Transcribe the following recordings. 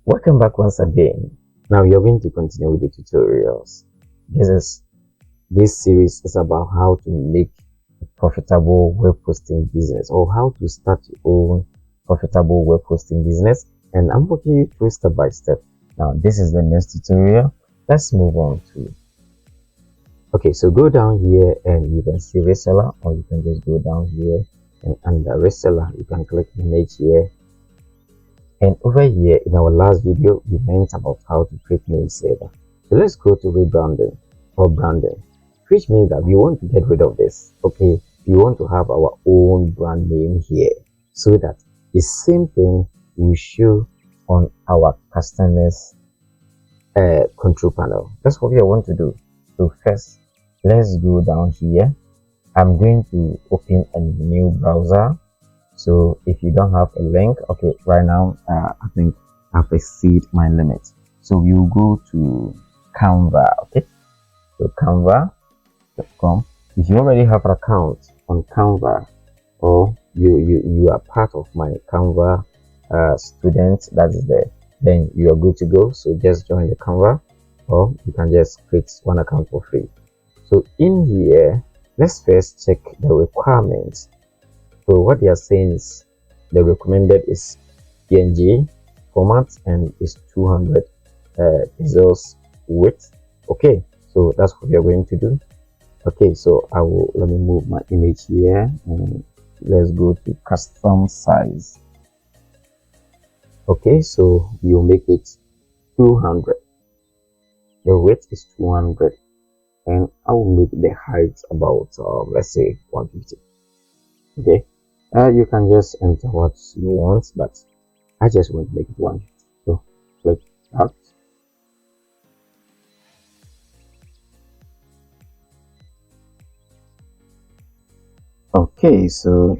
Welcome back once again. Now you're going to continue with the tutorials. This series is about how to make a profitable web hosting business, or how to start your own profitable web hosting business, and I'm walking you through step by step. Now this is the next tutorial. Let's move on to okay, so go down here and you can see reseller, or you can just go down here and under reseller you can click image here. And over here in our last video we learned about how to create name server. So let's go to rebranding or branding, which means that we want to get rid of this. Okay, we want to have our own brand name here so that the same thing will show on our customers control panel. That's what we want to do. So first, let's go down here. I'm going to open a new browser. So if you don't have a link, okay, right now I think I've exceeded my limit. So you go to Canva, okay, so canva.com. If you already have an account on Canva, or you are part of my Canva student that is there, then you are good to go. So just join the Canva, or you can just create one account for free. So in here, let's first check the requirements. So what they are saying is the recommended is PNG format and is 200 pixels width. Okay, so that's what we are going to do. Okay, so let me move my image here and let's go to custom size. Okay, so you make it 200. The width is 200, and I will make the height about let's say 150. Okay. You can just enter what you want, but I just want to make it 150. So click that. Okay, so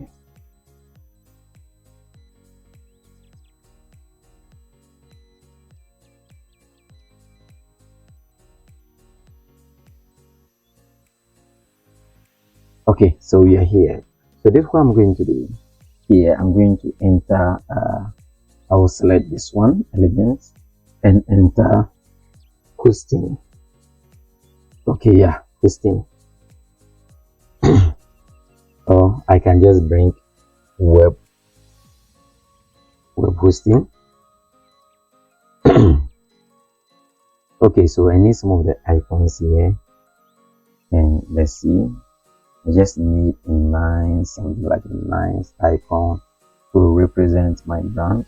we are here. So this is what I'm going to do. Here I'm going to enter I will select this one element and enter hosting. Okay, yeah, hosting. Or I can just bring web hosting. Okay, so I need some of the icons here, and let's see. I just need something like a nice icon to represent my brand.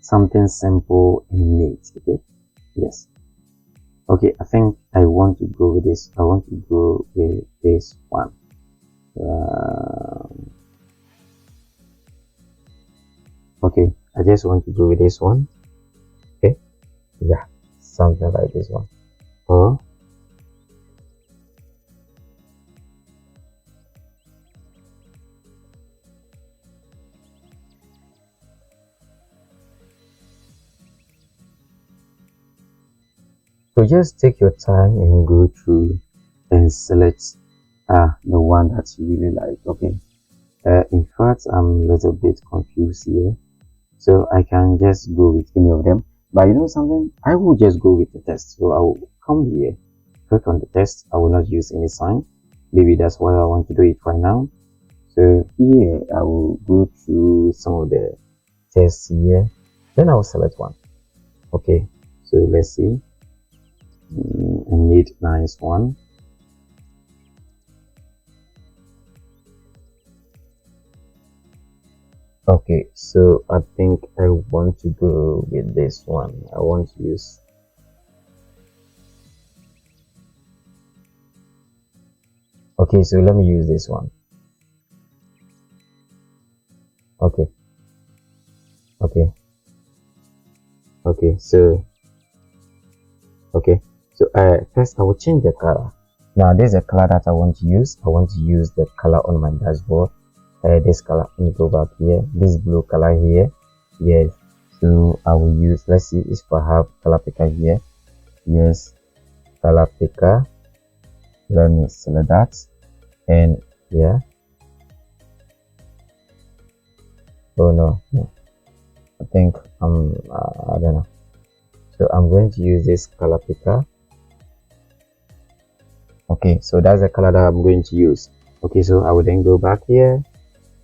Something simple and neat. Okay, yes. Okay, I think I want to go with this. I want to go with this one. Okay, I just want to go with this one. Okay, yeah, something like this one. So just take your time and go through and select the one that you really like. Okay, in fact I'm a little bit confused here, so I can just go with any of them. But you know something, I will just go with the text. So I will come here, click on the text. I will not use any sign. Maybe that's what I want to do it right now. So here I will go through some of the tests here, then I will select one. Okay, so let's see. I need nice one. Okay, so I think I want to go with this one. I want to use okay, so let me use this one. Okay, so first I will change the color. Now there's a color that I want to use. I want to use the color on my dashboard. This color. Let me go back here. This blue color here. Yes. So I will use. Let's see if I have color picker here. Yes. color picker. Let me select that, and yeah, oh no, I think I don't know. So I'm going to use this color picker. Okay, so that's the color that I'm going to use. Okay, so I will then go back here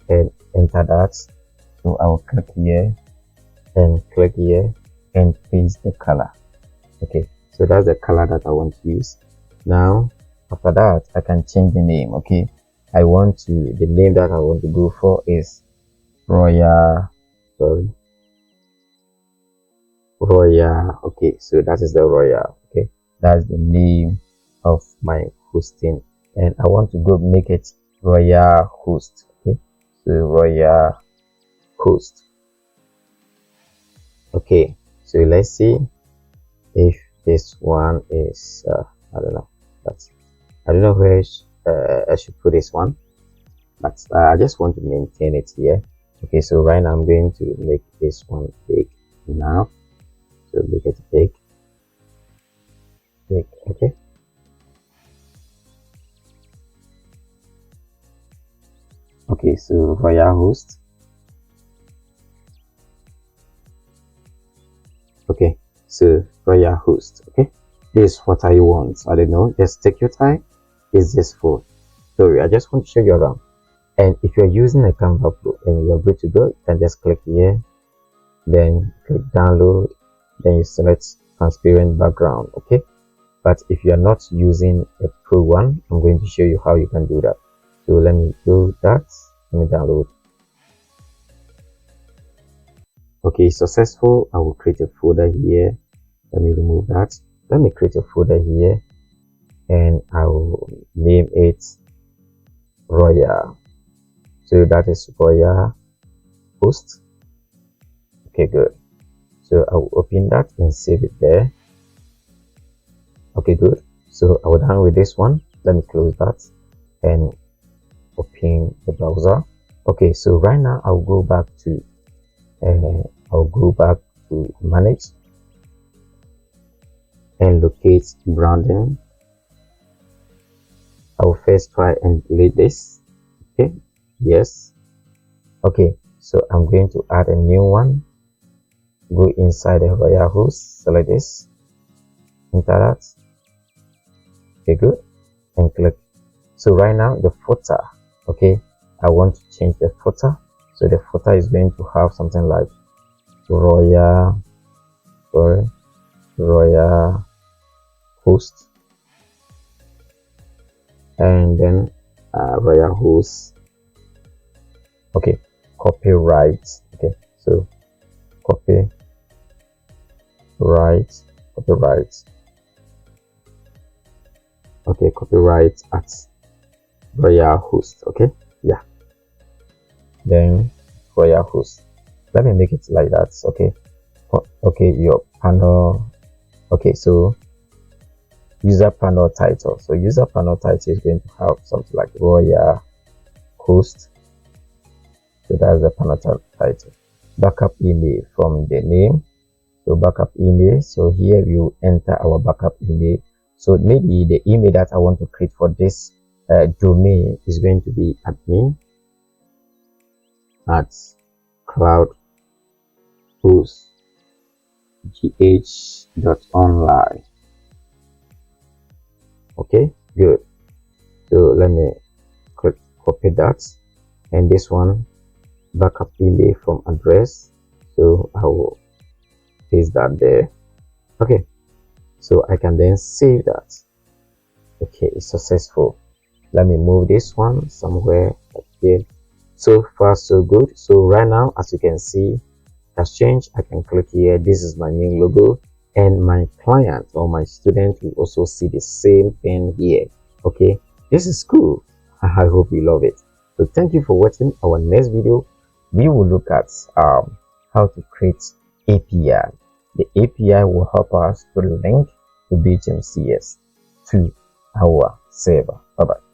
and enter that. So I will click here and click here and paste the color. Okay, so that's the color that I want to use. Now after that, I can change the name. Okay, the name that I want to go for is Royal okay, so that is the Royal. Okay, that's the name of my hosting, and I want to go make it Royal Host. Okay, so Royal Host. Okay, so let's see if this one is I don't know, but I don't know where I should put this one, but I just want to maintain it here. Okay, so right now I'm going to make this one big now. So make it big. Okay. Okay, so Royal Host. Okay, so Royal Host. Okay, this is what I want. I don't know, just take your time. It's just for story. I just want to show you around. And if you're using a Canva Pro and you're good to go, you can just click here, then click download, then you select transparent background. Okay, but if you're not using a Pro one, I'm going to show you how you can do that. So let me do that. Let me download. Okay, successful. I will create a folder here. Let me remove that. Let me create a folder here, and I will name it Royal. So that is Royal Host. Okay, good. So I will open that and save it there. Okay, good. So I will done with this one. Let me close that and open the browser. Okay, so right now I'll go back to manage and locate branding. I will first try and delete this. Okay, yes. Okay, so I'm going to add a new one. Go inside the Royal Host, select this, enter that. Okay, good, and click. So right now the footer, okay, I want to change the footer. So the footer is going to have something like Royal Host, and then Royal Host. Okay, copyright. Okay, so copyright. Okay, copyright at Royal Host. Okay, yeah, then Royal Host. Let me make it like that. Okay, okay, your panel. Okay, so user panel title. So user panel title is going to have something like Royal Host. So that's the panel title. Backup email from the name. So backup email. So here you enter our backup email. So maybe the email that I want to create for this domain is going to be admin at cloudhostgh.online. Okay, good. So let me click copy that, and this one backup email from address. So I will paste that there. Okay, so I can then save that. Okay, it's successful. Let me move this one somewhere up here. So far so good. So right now, as you can see, has changed. I can click here. This is my new logo, and my client or my student will also see the same thing here. Okay, this is cool. I hope you love it. So thank you for watching. Our next video, we will look at how to create API. The API will help us to link to BHMCS to our server. Bye bye.